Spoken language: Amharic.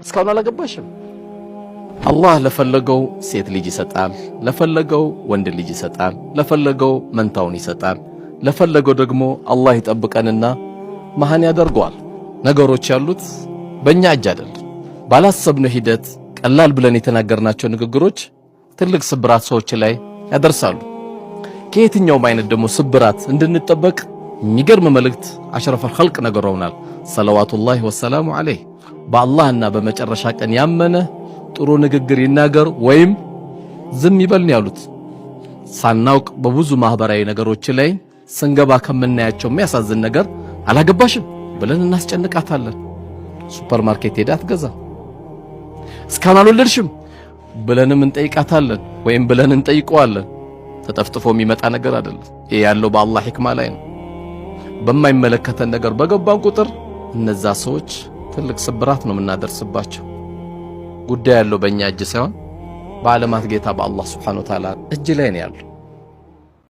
እስካሁን አላገባሽም። አላህ ለፈለገው ሴት ልጅ ይሰጣል፣ ለፈለገው ወንድ ልጅ ይሰጣል፣ ለፈለገው መንታውን ይሰጣል፣ ለፈለገው ደግሞ አላህ ይጠብቀንና መሃን ያደርገዋል። ነገሮች ያሉት በእኛ እጅ አይደለም። ባላሰብነው ሂደት ቀላል ብለን የተናገርናቸው ንግግሮች ትልቅ ስብራት ሰዎች ላይ ያደርሳሉ። ከየትኛውም አይነት ደግሞ ስብራት እንድንጠበቅ የሚገርም መልእክት አሽረፈል ኸልቅ ነገረውናል። ሰለዋቱላሂ ወሰላሙ ዐለይሂ በአላህና በመጨረሻ ቀን ያመነ ጥሩ ንግግር ይናገር ወይም ዝም ይበል ነው ያሉት። ሳናውቅ በብዙ ማህበራዊ ነገሮች ላይ ስንገባ ከምናያቸው የሚያሳዝን ነገር አላገባሽም ብለን እናስጨንቃታለን። ሱፐርማርኬት ሄዳ አትገዛ። እስካሁን አልወለድሽም ብለንም እንጠይቃታለን ወይም ብለን እንጠይቀዋለን። ተጠፍጥፎ የሚመጣ ነገር አይደለም። ይሄ ያለው በአላህ ሕክማ ላይ ነው። በማይመለከተን ነገር በገባን ቁጥር እነዛ ሰዎች ትልቅ ስብራት ነው የምናደርስባቸው። ጉዳይ ያለው በእኛ እጅ ሳይሆን በዓለማት ጌታ በአላህ ሱብሓነሁ ወተዓላ እጅ ላይ ነው ያለው።